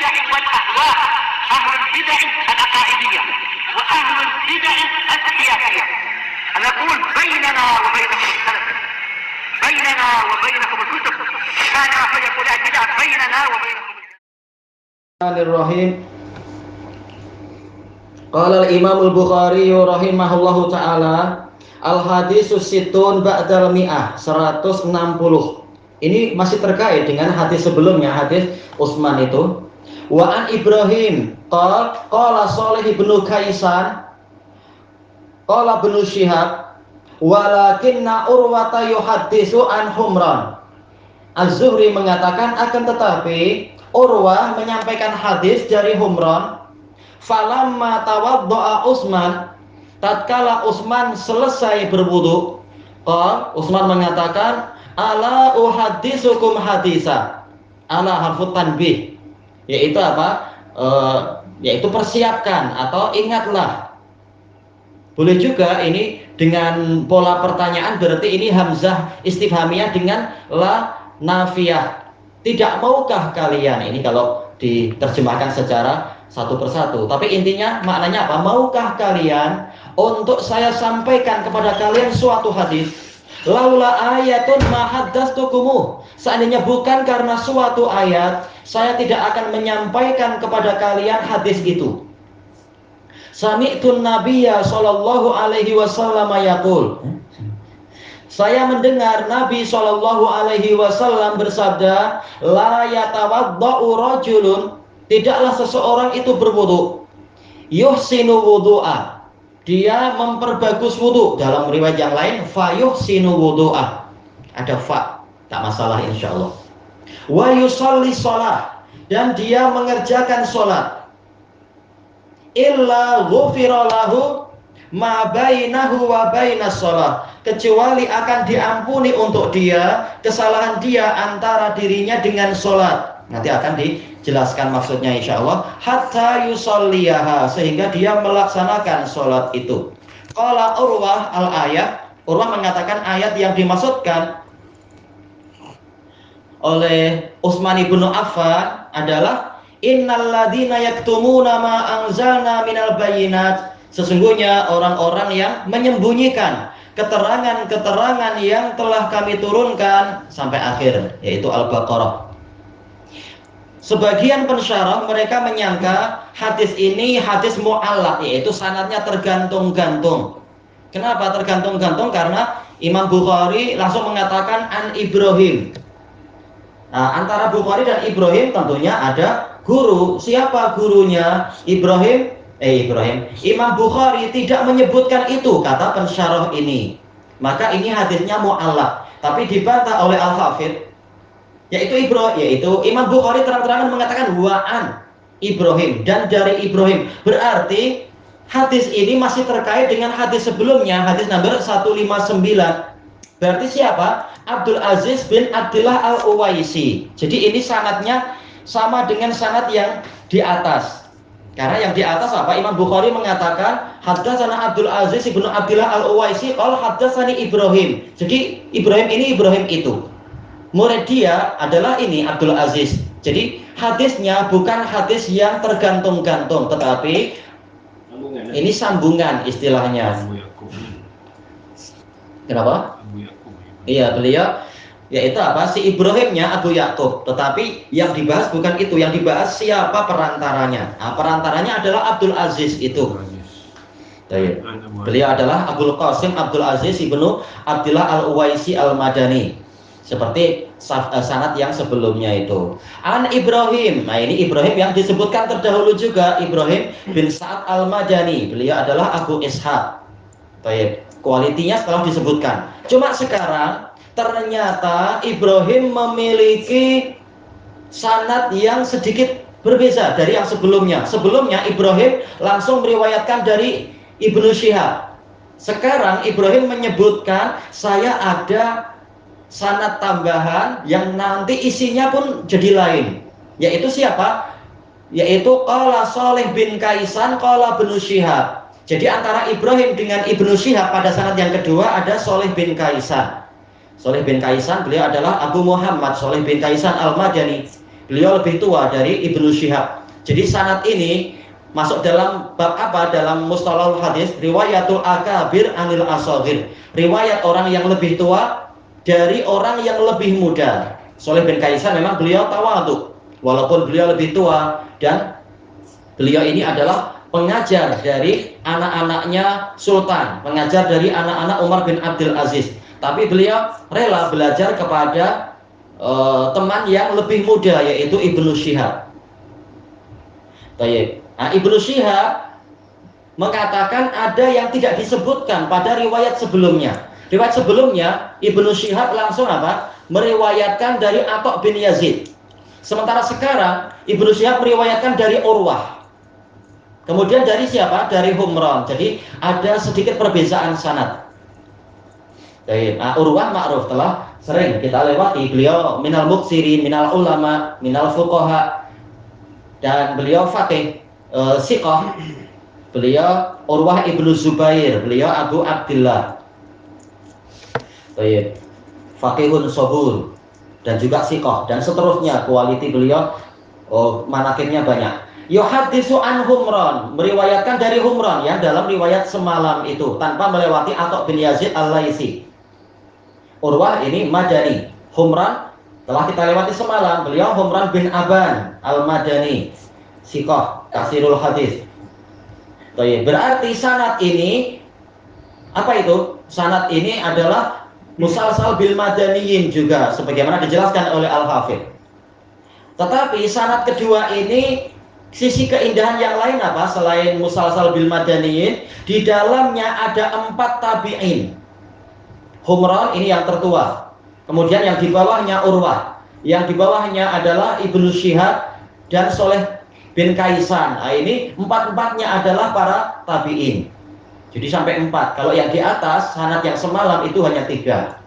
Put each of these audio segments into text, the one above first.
البدع والأهواء، أهل البدع العقائدية وأهل البدع السياسية. نقول بيننا وبينكم السلف، بيننا وبينكم الكتب، كان فيقول البدع بيننا وبينكم. Bismillahirrahmanirrahim. Qala al-Imam al-Bukhari rahimahullahu taala, al-hadisus situn ba'dal mi'ah, 160. Ini masih terkait dengan hadis sebelumnya, hadis Utsman itu. Wa an Ibrahim qala Shalih bin Kaisan qala bin Syihab walakinna Urwata yuhaddisu an Humran. Az-Zuhri mengatakan akan tetapi Urwah menyampaikan hadis dari Humran. Falamma tawaddo'a Utsman, tatkala Utsman selesai berwudu, Utsman mengatakan, ala uhadditsukum hadisa. Ala harfu tanbih, yaitu apa? Yaitu persiapkan atau ingatlah. Boleh juga ini dengan pola pertanyaan, berarti ini hamzah istifhamiyah dengan la nafiyah. Tidak maukah kalian? Ini kalau diterjemahkan secara satu persatu. Tapi intinya maknanya apa? Maukah kalian untuk saya sampaikan kepada kalian suatu hadis? Laula ayatun ma haddatstukum. Seandainya bukan karena suatu ayat, saya tidak akan menyampaikan kepada kalian hadis itu. Sami'tun nabiyya sallallahu alaihi wasallam yaqul. Saya mendengar Nabi Shallallahu Alaihi Wasallam bersabda, la yatawadda'u rajulun, tidaklah seseorang itu berwudu, yuhsinu wudu'a, dia memperbagus wudu. Dalam riwayat yang lain, fa yuhsinu wudu'a, ada fa, tak masalah insyaallah. Wa yusalli shalah, dan dia mengerjakan sholat, illa ghufira lahu ma bainahu wa bainas shalah, kecuali akan diampuni untuk dia kesalahan dia antara dirinya dengan sholat. Nanti akan dijelaskan maksudnya insyaallah. Hatta yusalliyaha, sehingga dia melaksanakan sholat itu. Qala Urwah al-ayat, Urwah mengatakan ayat yang dimaksudkan oleh Utsman bin Affan adalah innal ladzina yaktumuna ma anzalna minal bayyinat, sesungguhnya orang-orang yang menyembunyikan keterangan-keterangan yang telah kami turunkan sampai akhir, yaitu Al-Baqarah. Sebagian pensyarah mereka menyangka hadis ini hadis mu'allaq, yaitu sanadnya tergantung-gantung. Kenapa tergantung-gantung? Karena Imam Bukhari langsung mengatakan an Ibrahim. Nah, antara Bukhari dan Ibrahim tentunya ada guru. Siapa gurunya? Ibrahim. Imam Bukhari tidak menyebutkan itu, kata pensyarah ini. Maka ini hadisnya mu'allaq. Tapi dibantah oleh Al-Hafidh, yaitu Imam Bukhari terang-terangan mengatakan wa'an Ibrahim, dan dari Ibrahim. Berarti hadis ini masih terkait dengan hadis sebelumnya, hadis nomor 159. Berarti siapa? Abdul Aziz bin Abdullah al-Uwaisi. Jadi ini sanadnya sama dengan sanad yang di atas. Karena yang di atas apa? Imam Bukhari mengatakan haddatsana Abdul Aziz bin Abdullah al-Uwaisi qala haddatsani Ibrahim. Jadi Ibrahim ini Ibrahim itu. Murid dia adalah ini Abdul Aziz. Jadi hadisnya bukan hadis yang tergantung-gantung, tetapi ini sambungan istilahnya. Kenapa? Iya, beliau yaitu apa? Si Ibrahimnya Abu Ya'qub, tetapi yang dibahas bukan itu, yang dibahas siapa perantaranya. Nah, perantaranya adalah Abdul Aziz itu. Beliau adalah Abdul Qasim Abdul Aziz ibnu Abdullah al-Uwaisi al-Madani, seperti sanad yang sebelumnya itu. An Ibrahim. Nah, ini Ibrahim yang disebutkan terdahulu juga, Ibrahim bin Sa'ad al-Madani. Beliau adalah Abu Ishaq. Kualitinya setelah disebutkan. Cuma sekarang ternyata Ibrahim memiliki sanad yang sedikit berbeda dari yang sebelumnya. Sebelumnya Ibrahim langsung meriwayatkan dari Ibnu Syihab. Sekarang Ibrahim menyebutkan saya ada sanad tambahan yang nanti isinya pun jadi lain. Yaitu siapa? Yaitu qala Shalih bin Kaisan qala Ibnu Syihab. Jadi antara Ibrahim dengan Ibnu Syihab pada sanad yang kedua ada Shalih bin Kaisan. Shalih bin Kaisan beliau adalah Abu Muhammad Shalih bin Kaisan al-Madani. Beliau lebih tua dari Ibnu Syihab. Jadi sanad ini masuk dalam bab apa? Dalam mustalahul hadis, riwayatul akabir anil asagir. Riwayat orang yang lebih tua dari orang yang lebih muda. Shalih bin Kaisan memang beliau tawadhu, walaupun beliau lebih tua, dan beliau ini adalah pengajar dari anak-anaknya Sultan, pengajar dari anak-anak Umar bin Abdul Aziz. Tapi beliau rela belajar kepada teman yang lebih muda, yaitu Ibnu Syihab. Baik. Nah, Ibnu Syihab mengatakan ada yang tidak disebutkan pada riwayat sebelumnya. Riwayat sebelumnya Ibnu Syihab langsung apa? Meriwayatkan dari Atha bin Yazid. Sementara sekarang Ibnu Syihab meriwayatkan dari Urwah. Kemudian dari siapa? Dari Humran. Jadi ada sedikit perbedaan sanad. Baik. Nah, Urwah ma'ruf, telah sering kita lewati. Beliau minal muksirin, minal ulama, minal fuqaha, dan beliau faqih, siqah. Beliau Urwah ibnu Zubair, beliau Abu Abdullah. Baik. Faqihun sobul, dan juga siqah, dan seterusnya. Kualiti beliau, manakibnya banyak. Yuhaddisu an Humran, meriwayatkan dari Humran, ya, dalam riwayat semalam itu tanpa melewati Atha bin Yazid al-Laisi. Urwah ini Madani. Humran telah kita lewati semalam, beliau Humran bin Aban al-Madani, siqah, kasirul hadis. Berarti sanad ini apa itu? Sanad ini adalah musalsal bil madaniyin juga, sebagaimana dijelaskan oleh Al-Hafidh. Tetapi sanad kedua ini sisi keindahan yang lain apa? Selain musalsal bil madaniyin, di dalamnya ada 4 tabi'in. Humran ini yang tertua. Kemudian yang di bawahnya Urwah. Yang di bawahnya adalah Ibnu Syihab dan Shalih bin Kaisan. Nah, ini 4-4-nya adalah para tabi'in. Jadi sampai 4. Kalau yang di atas, sanad yang semalam itu hanya 3.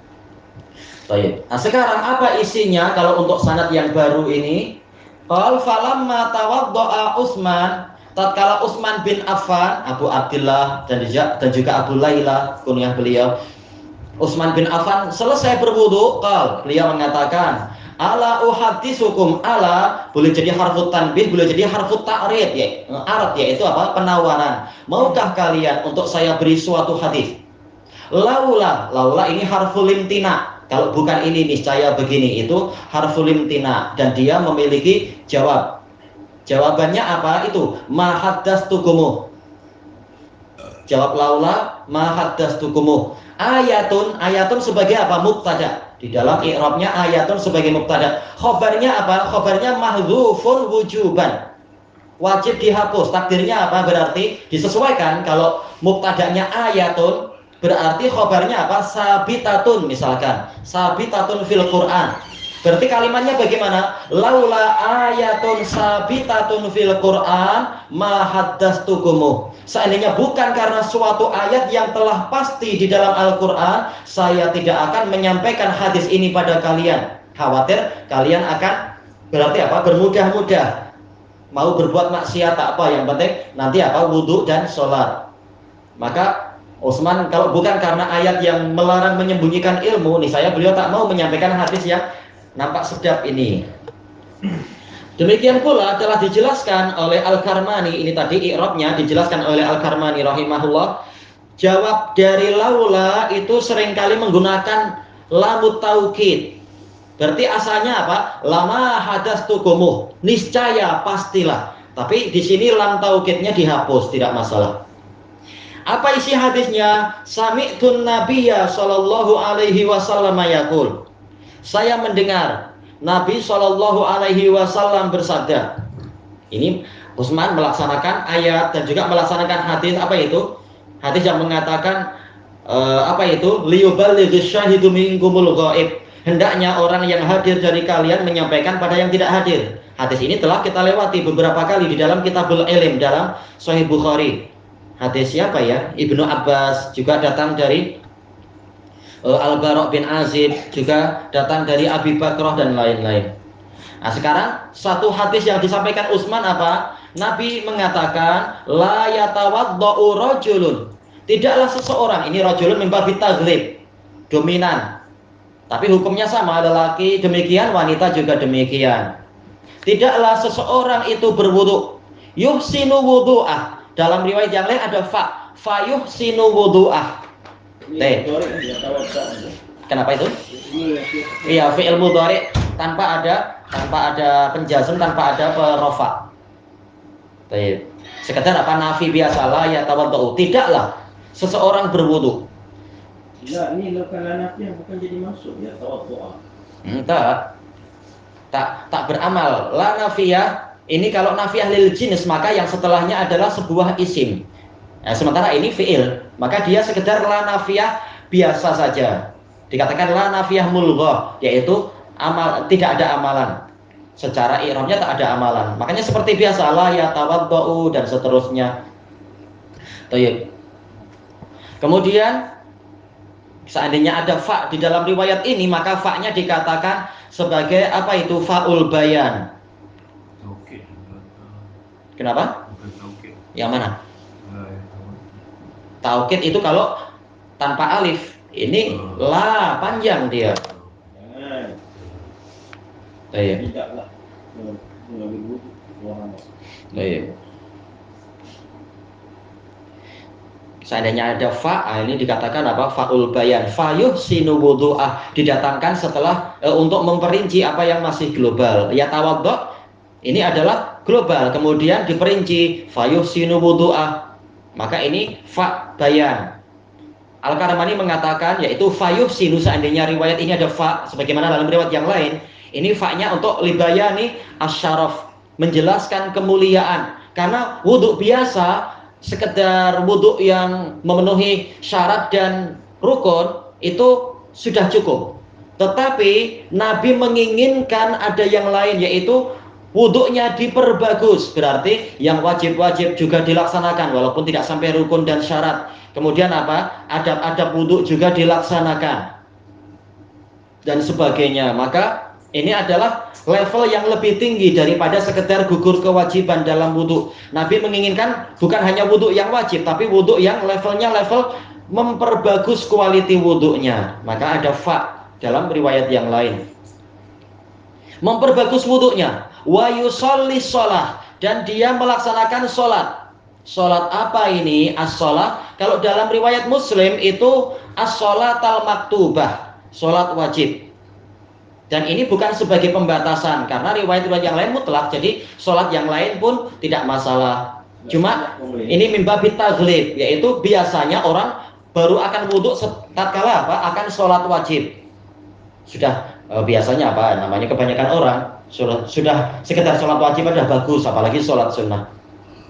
Baik. Nah, sekarang apa isinya kalau untuk sanad yang baru ini? Qal falamma tawadda'a Utsman, tatkala Utsman bin Affan, Abu Abdullah dan juga Abu Laila kunyah beliau, Utsman bin Affan selesai berwudu, beliau mengatakan, ala uhadditsukum, ala boleh jadi harfut tanbih, boleh jadi harfut ta'rid, ya. Arat yaitu apa? Penawaran. Maukah kalian untuk saya beri suatu hadis? Laula ini harful limtina. Kalau bukan ini niscaya begini, itu harful limtina, dan dia memiliki jawab. Jawabannya apa? Itu ma haddastukumu. Jawab laula ma haddastukumu. Ayatun sebagai apa? Mubtada. Di dalam i'rabnya ayatun sebagai mubtada. Khobarnya apa? Khobarnya mahdzufun wujuban. Wajib dihapus. Takdirnya apa? Berarti disesuaikan. Kalau mubtadanya ayatun, berarti khobarnya apa? Sabitatun misalkan. Sabitatun fil Qur'an. Berarti kalimatnya bagaimana? Laula ayatun sabitatun fil Qur'an ma haddastukumu. Seandainya bukan karena suatu ayat yang telah pasti di dalam Al-Quran, saya tidak akan menyampaikan hadis ini pada kalian. Khawatir kalian akan berarti apa? Bermudah-mudah mau berbuat maksiat, tak apa, yang penting nanti apa? Wudu dan sholat. Maka Utsman, kalau bukan karena ayat yang melarang menyembunyikan ilmu, nih saya beliau tak mau menyampaikan hadis yang nampak sedap ini. Demikian pula telah dijelaskan oleh Al-Karmani, ini tadi i'rabnya dijelaskan oleh Al-Karmani rahimahullah. Jawab dari laula itu seringkali menggunakan lamut taukid. Berarti asalnya apa? Lama hadastukumu, niscaya, pastilah. Tapi di sini lam taukidnya dihapus, tidak masalah. Apa isi hadisnya? Sami'tun nabiyya sallallahu alaihi wasallam yaqul. Saya mendengar Nabi Shallallahu Alaihi Wasallam bersabda. Ini Utsman melaksanakan ayat dan juga melaksanakan hadis apa itu? Hadis yang mengatakan apa itu? Liyuballighish syahidu minkumul ghaib. Hendaknya orang yang hadir dari kalian menyampaikan pada yang tidak hadir. Hadis ini telah kita lewati beberapa kali di dalam Kitabul Ilm dalam Sahih Bukhari. Hadis siapa ya? Ibnu Abbas, juga datang dari Al-Bara' bin Azib, juga datang dari Abi Bakrah dan lain-lain. Nah, sekarang satu hadis yang disampaikan Utsman apa? Nabi mengatakan la yatawadda'u rajulun. Tidaklah seseorang, ini rajulun min babi taghlib, dominan. Tapi hukumnya sama, lelaki demikian, wanita juga demikian. Tidaklah seseorang itu berwudu. Yuhsinu wudu'ah. Dalam riwayat yang lain ada fa yuhsinu wudu'ah. Kenapa itu? Iya, fi'il mudhari tanpa ada penjazm, tanpa ada perofa. Sekedar apa, nafi biasa, la yatawaddau. Tidaklah seseorang berwudu. Ya, ini kalau nafi bukan jadi masuk ya tawaddu. Tak beramal. La nafiyah, ini kalau nafiyah lil jins, maka yang setelahnya adalah sebuah isim. Nah, sementara ini fi'il, maka dia sekedar la nafiyah biasa saja. Dikatakan la nafiyah mulghah, yaitu tidak ada amalan. Secara i'rabnya tak ada amalan. Makanya seperti biasa, la yatawaddau dan seterusnya. Baik. Kemudian seandainya ada fa di dalam riwayat ini, maka fa-nya dikatakan sebagai apa itu? Fa'ul bayan. Kenapa? Yang mana? Taukid itu kalau tanpa alif. Ini la panjang dia. Tidaklah. Seandainya ada fa, ini dikatakan apa? Fa'ul bayan. Fayuhsinu wudu'ah, didatangkan setelah untuk memperinci apa yang masih global. Ya tawaddu ini adalah global, kemudian diperinci fayuhsinu wudu'ah. Maka ini fa bayan. Al-Karmani mengatakan yaitu fayuhsinu, seandainya riwayat ini ada fa sebagaimana dalam riwayat yang lain, ini fa-nya untuk libayani asyaraf, menjelaskan kemuliaan. Karena wudu biasa, sekedar wudu yang memenuhi syarat dan rukun itu sudah cukup. Tetapi Nabi menginginkan ada yang lain, yaitu wudunya diperbagus. Berarti yang wajib-wajib juga dilaksanakan walaupun tidak sampai rukun dan syarat. Kemudian apa? Adab-adab wudu juga dilaksanakan dan sebagainya. Maka ini adalah level yang lebih tinggi daripada sekedar gugur kewajiban dalam wudu. Nabi menginginkan bukan hanya wudu yang wajib, tapi wudu yang levelnya level memperbagus kualiti wudunya. Maka ada fa dalam riwayat yang lain. Memperbagus wudunya. Wa yusolli sholah, dan dia melaksanakan sholat. Sholat apa ini? As-sholat. Kalau dalam riwayat Muslim itu as-sholat al-maktubah, sholat wajib. Dan ini bukan sebagai pembatasan, karena riwayat-riwayat yang lain mutlak, jadi sholat yang lain pun tidak masalah. Cuma ini mimbabi taghlib, yaitu biasanya orang baru akan wudhu tatkala apa? Akan sholat wajib. Sudah biasanya apa? Namanya kebanyakan orang sudah sekedar sholat wajib sudah bagus, apalagi sholat sunnah.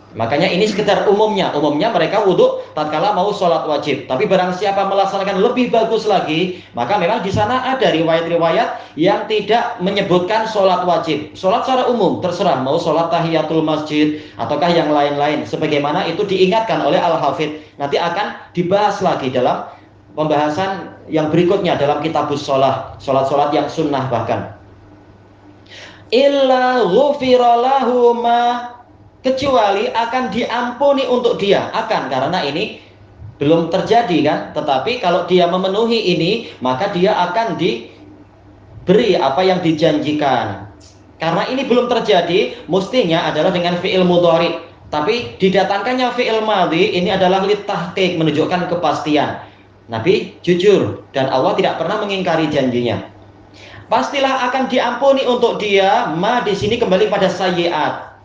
Makanya ini sekedar umumnya mereka wudhu tatkala mau sholat wajib. Tapi barang siapa melaksanakan lebih bagus lagi, maka memang di sana ada riwayat-riwayat yang tidak menyebutkan sholat wajib. Sholat secara umum terserah mau sholat tahiyatul masjid ataukah yang lain-lain. Sebagaimana itu diingatkan oleh Al-Hafidh. Nanti akan dibahas lagi dalam pembahasan yang berikutnya dalam kitabus sholat yang sunnah bahkan. Illa ghufira lahu ma, kecuali akan diampuni untuk dia. Akan, karena ini belum terjadi kan. Tetapi kalau dia memenuhi ini, maka dia akan diberi apa yang dijanjikan. Karena ini belum terjadi, mestinya adalah dengan fi'il mudhari. Tapi didatangkannya fi'il madhi, ini adalah litahqiq, menunjukkan kepastian. Nabi jujur dan Allah tidak pernah mengingkari janjinya. Pastilah akan diampuni untuk dia. Ma di sini kembali pada sayyi'at.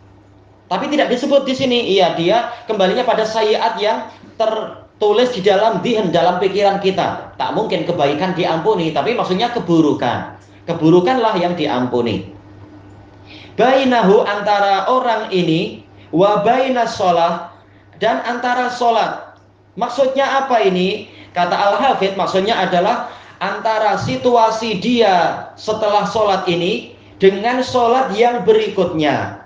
Tapi tidak disebut di sini. Iya, dia kembalinya pada sayyi'at yang tertulis di dalam dhihn, dalam pikiran kita. Tak mungkin kebaikan diampuni, tapi maksudnya keburukan. Keburukanlah yang diampuni. Bainahu, antara orang ini, wa bainas sholah, dan antara sholat. Maksudnya apa ini? Kata Al-Hafidh, maksudnya adalah antara situasi dia setelah sholat ini dengan sholat yang berikutnya.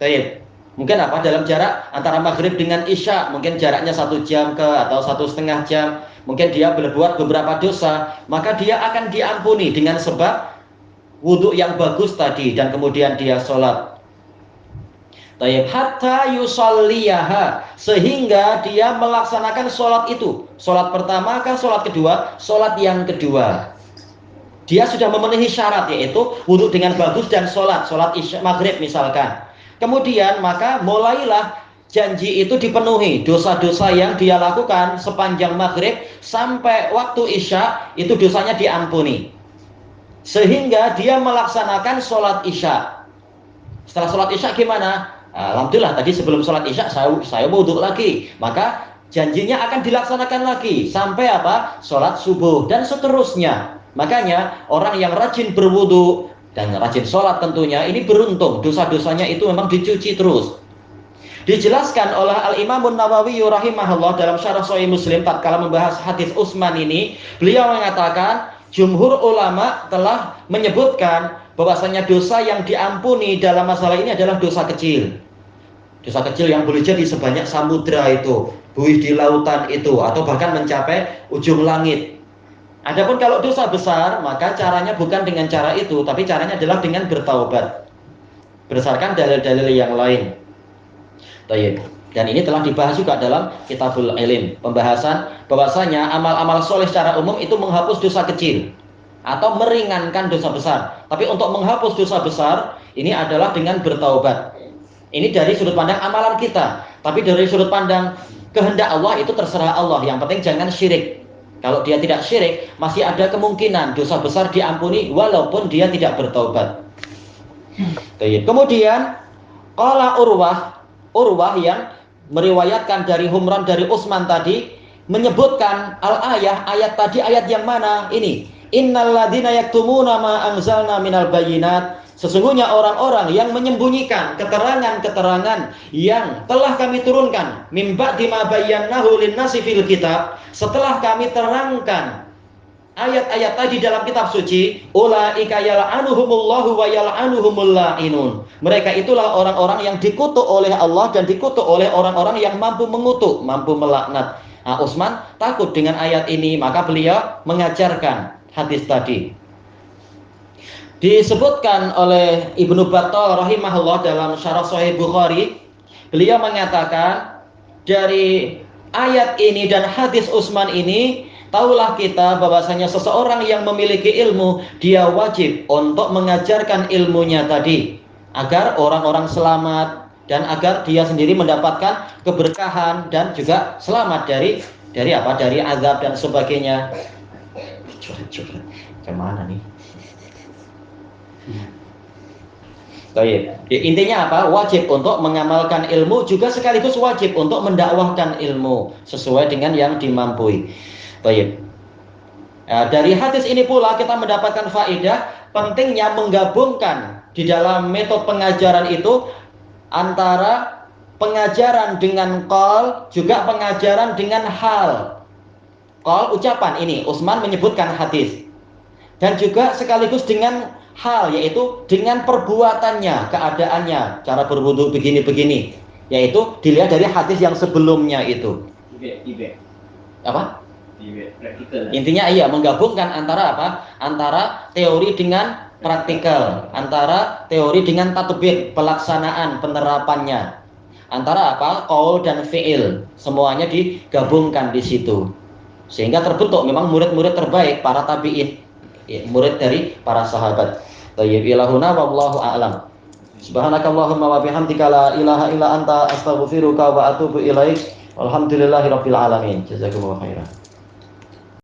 Baik. Mungkin apa, dalam jarak antara maghrib dengan isya, mungkin jaraknya 1 jam atau 1,5 jam. Mungkin dia berbuat beberapa dosa, maka dia akan diampuni dengan sebab wudhu yang bagus tadi dan kemudian dia sholat. Tayyib, hatta yusalliyaha, sehingga dia melaksanakan sholat itu. Sholat pertama kah sholat kedua? Sholat yang kedua. dia sudah memenuhi syarat, yaitu wudhu dengan bagus dan sholat isya maghrib misalkan. Kemudian maka mulailah janji itu dipenuhi, dosa-dosa yang dia lakukan sepanjang maghrib sampai waktu isya itu dosanya diampuni, sehingga dia melaksanakan sholat isya. Setelah sholat isya gimana? Alhamdulillah tadi sebelum sholat isya saya wudhu lagi, maka janjinya akan dilaksanakan lagi sampai apa? Sholat subuh dan seterusnya. Makanya orang yang rajin berwudu dan rajin sholat tentunya ini beruntung, dosa-dosanya itu memang dicuci terus. Dijelaskan oleh Al-Imam Nawawi rahimahullah dalam Syarah Sahih Muslim tatkala membahas hadis Utsman ini, beliau mengatakan jumhur ulama telah menyebutkan bahwasanya dosa yang diampuni dalam masalah ini adalah dosa kecil. Dosa kecil yang boleh jadi sebanyak samudra itu, buih di lautan itu, atau bahkan mencapai ujung langit. Adapun kalau dosa besar, maka caranya bukan dengan cara itu, tapi caranya adalah dengan bertaubat berdasarkan dalil-dalil yang lain. Baik. Dan ini telah dibahas juga dalam Kitabul Ilm, pembahasan bahwasanya amal-amal soleh secara umum itu menghapus dosa kecil atau meringankan dosa besar. Tapi untuk menghapus dosa besar ini adalah dengan bertaubat. Ini dari sudut pandang amalan kita, tapi dari sudut pandang kehendak Allah itu terserah Allah. Yang penting jangan syirik. Kalau dia tidak syirik, masih ada kemungkinan dosa besar diampuni walaupun dia tidak bertaubat. Kemudian qala Urwah yang meriwayatkan dari Humran dari Utsman tadi menyebutkan ayat tadi, ayat yang mana? Ini innalladzina yaktumuna ma anzalna minal bayyinat, sesungguhnya orang-orang yang menyembunyikan keterangan-keterangan yang telah kami turunkan mim ba'di ma bayyanahu lin-nasi fil kitab, setelah kami terangkan ayat-ayat tadi dalam kitab suci, ulaika yal'anuhumullahu wa yal'anuhumul la'inun. Mereka itulah orang-orang yang dikutuk oleh Allah dan dikutuk oleh orang-orang yang mampu mengutuk, mampu melaknat. Nah, Utsman takut dengan ayat ini, maka beliau mengajarkan hadis tadi. Disebutkan oleh Ibnu Battal rahimahullah dalam Syarah Sahih Bukhari, beliau mengatakan dari ayat ini dan hadis Utsman ini, tahulah kita bahwasanya seseorang yang memiliki ilmu, dia wajib untuk mengajarkan ilmunya tadi agar orang-orang selamat dan agar dia sendiri mendapatkan keberkahan dan juga selamat dari azab dan sebagainya. Kemana nih? Baik. Intinya apa? Wajib untuk mengamalkan ilmu, juga sekaligus wajib untuk mendakwahkan ilmu sesuai dengan yang dimampui. Baik. Nah, dari hadis ini pula kita mendapatkan faedah pentingnya menggabungkan di dalam metode pengajaran itu antara pengajaran dengan qaul, juga pengajaran dengan hal. Qaul ucapan ini, Utsman menyebutkan hadis. Dan juga sekaligus dengan hal, yaitu dengan perbuatannya, keadaannya, cara berwudu begini-begini, yaitu dilihat dari hadis yang sebelumnya itu. Apa? Intinya iya, menggabungkan antara apa? Antara teori dengan praktikal, antara teori dengan tatbik, pelaksanaan, penerapannya, antara apa? Qaul dan fi'il, semuanya digabungkan di situ, sehingga terbentuk memang murid-murid terbaik para tabi'in, murid dari para sahabat. Tayyib ilahuna wallahu a'lam. Subhanakallahumma wa bihamdika la ilaha illa anta astaghfiruka wa atubu ilaik. Walhamdulillahirabbil alamin. Jazakumullahu khairan.